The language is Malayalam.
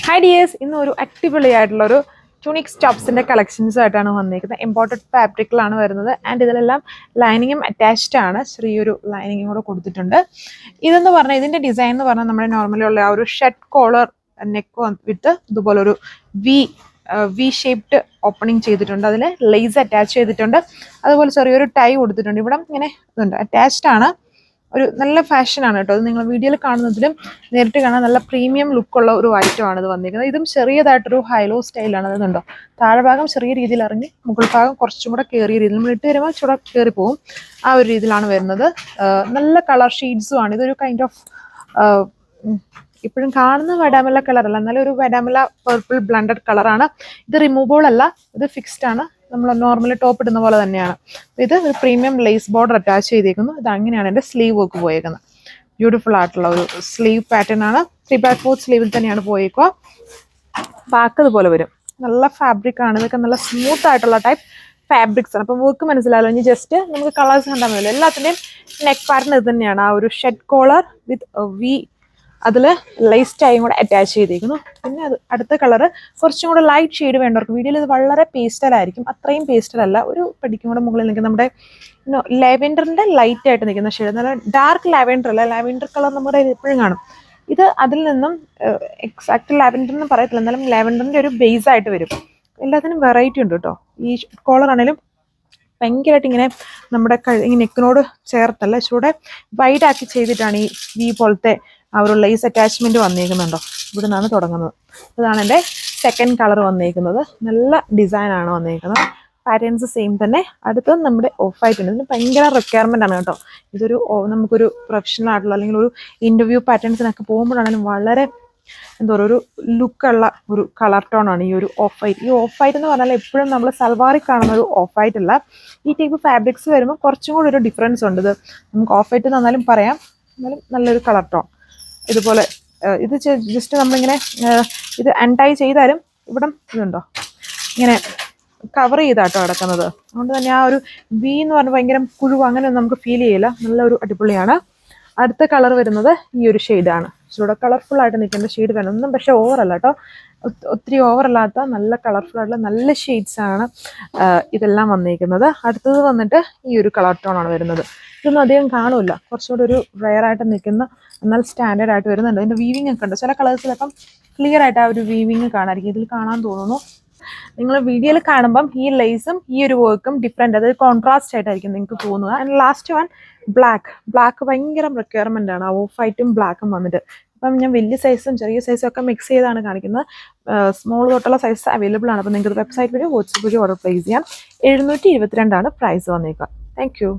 Hi dears, ഇന്ന് ഒരു അടിപൊളിയായിട്ടുള്ള ഒരു ട്യൂണിക് സ്റ്റോപ്സിന്റെ കളക്ഷൻസ് ആയിട്ടാണ് വന്നിരിക്കുന്നത്. ഇമ്പോർട്ടഡ് ഫാബ്രിക്കിലാണ് വരുന്നത് ആൻഡ് ഇതിലെല്ലാം ലൈനിങ്ങും അറ്റാച്ച്ഡ് ആണ്. ചെറിയൊരു ലൈനിങ്ങും കൂടെ കൊടുത്തിട്ടുണ്ട്. ഇതെന്ന് പറഞ്ഞാൽ ഇതിന്റെ ഡിസൈൻ എന്ന് പറഞ്ഞാൽ നമ്മുടെ നോർമലി ഉള്ള ആ ഒരു ഷർട്ട് കോളർ നെക്ക് വിത്ത് ഇതുപോലെ ഒരു വി ഷേപ്ഡ് ഓപ്പണിങ് ചെയ്തിട്ടുണ്ട്. അതിൽ ലേസ് അറ്റാച്ച് ചെയ്തിട്ടുണ്ട്. അതുപോലെ ചെറിയൊരു ടൈ കൊടുത്തിട്ടുണ്ട്. ഇവിടെ ഇങ്ങനെ ഇതുണ്ട്, അറ്റാച്ച്ഡ് ആണ്. ഒരു നല്ല ഫാഷനാണ് കേട്ടോ. അത് നിങ്ങൾ വീഡിയോയിൽ കാണുന്നതിലും നേരിട്ട് കാണാൻ നല്ല പ്രീമിയം ലുക്കുള്ള ഒരു ഐറ്റമാണ് ഇത് വന്നിരിക്കുന്നത്. ഇതും ചെറിയതായിട്ടൊരു ഹൈലോ സ്റ്റൈലാണ്. അതുണ്ടോ, താഴെ ഭാഗം ചെറിയ രീതിയിൽ ഇറങ്ങി മുകൾ ഭാഗം കുറച്ചും കൂടെ കയറിയ രീതിയിൽ നമ്മൾ ഇട്ട് വരുമ്പോൾ ചൂടെ കയറി പോകും. ആ ഒരു രീതിയിലാണ് വരുന്നത്. നല്ല കളർ ഷെയ്ഡ്സും ആണ്. ഇതൊരു കൈൻഡ് ഓഫ് ഇപ്പോഴും കാണുന്ന വഡാമില കളറല്ല, എന്നാലും ഒരു വഡാമില പർപ്പിൾ ബ്ലണ്ടഡ് കളറാണ്. ഇത് റിമൂവബിൾ അല്ല, ഇത് ഫിക്സ്ഡ് ആണ്. നമ്മൾ നോർമലി ടോപ്പ് ഇടുന്ന പോലെ തന്നെയാണ്. ഇത് ഒരു പ്രീമിയം ലേസ് ബോർഡർ അറ്റാച്ച് ചെയ്തേക്കുന്നു. ഇത് അങ്ങനെയാണ് എൻ്റെ സ്ലീവ് വർക്ക് പോയേക്കുന്നത്. ബ്യൂട്ടിഫുൾ ആയിട്ടുള്ള ഒരു സ്ലീവ് പാറ്റേൺ ആണ്. 3/4 സ്ലീവിൽ തന്നെയാണ് പോയേക്കുക. ബാക്ക് ഇതുപോലെ വരും. നല്ല ഫാബ്രിക് ആണ്. ഇതൊക്കെ നല്ല സ്മൂത്ത് ആയിട്ടുള്ള ടൈപ്പ് ഫാബ്രിക്സ് ആണ്. അപ്പം വർക്ക് മനസ്സിലായല്ലോ. ഇനി ജസ്റ്റ് നമുക്ക് കളേഴ്സ് കണ്ടാൽ മതിയല്ലോ. എല്ലാത്തിൻ്റെയും നെക്ക് പാറ്റേൺ ഇത് തന്നെയാണ്. ആ ഒരു ഷെഡ് കോളർ വിത്ത് വി, അതിൽ ലേസ് ടൈയും കൂടെ അറ്റാച്ച് ചെയ്തിരിക്കുന്നു. പിന്നെ അത് അടുത്ത കളറ് കുറച്ചും കൂടെ ലൈറ്റ് ഷെയ്ഡ് വേണ്ടവർക്ക്. വീഡിയോയിൽ ഇത് വളരെ പേസ്റ്റലായിരിക്കും, അത്രയും പേസ്റ്റലല്ല, ഒരു പടിക്കും കൂടെ മുകളിൽ നിൽക്കുന്ന നമ്മുടെ ലാവെൻഡറിൻ്റെ ലൈറ്റ് ആയിട്ട് നിൽക്കുന്ന ഷെയ്ഡ്. നല്ല ഡാർക്ക് ലാവെൻഡർ അല്ല, ലാവെൻഡർ കളർ നമ്മുടെ എപ്പോഴും കാണും. ഇത് അതിൽ നിന്നും എക്സാക്ട് ലാവെൻഡർ എന്ന് പറയത്തില്ല, എന്നാലും ലാവെൻഡറിൻ്റെ ഒരു ബേസ് ആയിട്ട് വരും. എല്ലാത്തിനും വെറൈറ്റി ഉണ്ട് കേട്ടോ. ഈ കോളർ ആണെങ്കിലും ഭയങ്കരമായിട്ട് ഇങ്ങനെ നമ്മുടെ ഈ നെക്കിനോട് ചേർത്തല്ല, ഇച്ചിലൂടെ വൈഡ് ആക്കി ചെയ്തിട്ടാണ് ഈ വി പോലത്തെ ആ ഒരു ലേസ് അറ്റാച്ച്മെന്റ് വന്നിരിക്കുന്നുണ്ടോ. ഇവിടെ നിന്നാണ് തുടങ്ങുന്നത്. ഇതാണ് എൻ്റെ സെക്കൻഡ് കളർ വന്നിരിക്കുന്നത്. നല്ല ഡിസൈനാണ് വന്നിരിക്കുന്നത്. പാറ്റേൺസ് സെയിം തന്നെ. അടുത്തത് നമ്മുടെ ഓഫ് ആയിട്ടുണ്ട്. ഇതിന് ഭയങ്കര റിക്വയർമെൻ്റ് ആണ് കേട്ടോ. ഇതൊരു നമുക്കൊരു പ്രൊഫഷണൽ ആയിട്ടുള്ള അല്ലെങ്കിൽ ഒരു ഇൻ്റർവ്യൂ പാറ്റേൺസിനൊക്കെ പോകുമ്പോഴാണെങ്കിലും വളരെ എന്താ പറയുക, ഒരു ലുക്കുള്ള ഒരു കളർ ടോണാണ് ഈ ഒരു ഓഫ് വൈറ്റ്. ഈ ഓഫ് വൈറ്റ് എന്ന് പറഞ്ഞാൽ എപ്പോഴും നമ്മൾ സൽവാറിൽ കാണുന്ന ഒരു ഓഫ് വൈറ്റ് അല്ല. ഈ ടൈപ്പ് ഫാബ്രിക്സ് വരുമ്പോൾ കുറച്ചും കൂടി ഒരു ഡിഫറൻസ് ഉണ്ട്. ഇത് നമുക്ക് ഓഫ് വൈറ്റ് എന്ന് പറഞ്ഞാലും പറയാം, എന്നാലും നല്ലൊരു കളർ ടോൺ. ഇതുപോലെ ഇത് ജസ്റ്റ് നമ്മളിങ്ങനെ ഇത് അൺടൈ ചെയ്താലും ഇവിടെ ഇതുണ്ടോ ഇങ്ങനെ കവർ ചെയ്താട്ടോ കിടക്കുന്നത്. അതുകൊണ്ട് തന്നെ ആ ഒരു വി എന്ന് പറഞ്ഞാൽ ഭയങ്കര കുഴുവ് അങ്ങനെയൊന്നും നമുക്ക് ഫീൽ ചെയ്യില്ല. നല്ലൊരു അടിപൊളിയാണ്. അടുത്ത കളർ വരുന്നത് ഈ ഒരു ഷെയ്ഡാണ്. ചൂടെ കളർഫുൾ ആയിട്ട് നിൽക്കേണ്ട ഷെയ്ഡ് വേണം. ഒന്നും പക്ഷേ ഓവറല്ല കേട്ടോ, ഒത്തിരി ഓവറല്ലാത്ത നല്ല കളർഫുൾ ആയിട്ടുള്ള നല്ല ഷെയ്ഡ്സ് ആണ് ഇതെല്ലാം വന്നിരിക്കുന്നത്. അടുത്തത് വന്നിട്ട് ഈ ഒരു കളർ ടോണാണ് വരുന്നത്. ഇതൊന്നും അധികം കാണൂല, കുറച്ചുകൂടി ഒരു റെയർ ആയിട്ട് നിൽക്കുന്ന എന്നാൽ സ്റ്റാൻഡേർഡ് ആയിട്ട് വരുന്നുണ്ട്. അതിൻ്റെ വീവിങ് ഒക്കെ ഉണ്ട്. ചില കളേഴ്സിലൊക്കെ ക്ലിയർ ആയിട്ട് ആ ഒരു വീവിങ് കാണാമായിരിക്കും. ഇതിൽ കാണാൻ തോന്നുന്നു. നിങ്ങൾ വീഡിയോയിൽ കാണുമ്പം ഈ ലേസും ഈ ഒരു വർക്കും ഡിഫറെൻ്റ്, അതായത് കോൺട്രാസ്റ്റ് ആയിട്ടായിരിക്കും നിങ്ങൾക്ക് തോന്നുക. ആൻഡ് ലാസ്റ്റ് വൺ ബ്ലാക്ക് ഭയങ്കര റിക്വയർമെൻ്റ് ആണ്. ഓഫ് വൈറ്റും ബ്ലാക്കും വന്നിട്ട്. അപ്പം ഞാൻ വലിയ സൈസും ചെറിയ സൈസും ഒക്കെ മിക്സ് ചെയ്താണ് കാണിക്കുന്നത്. സ്മോൾ തൊട്ടുള്ള സൈസ് അവൈലബിൾ ആണ്. അപ്പോൾ നിങ്ങൾക്ക് വെബ്സൈറ്റ് വഴി വാട്സപ്പ് വഴി ഓർഡർ പ്ലേസ് ചെയ്യാം. 722 പ്രൈസ് വന്നേക്കുക. Thank you.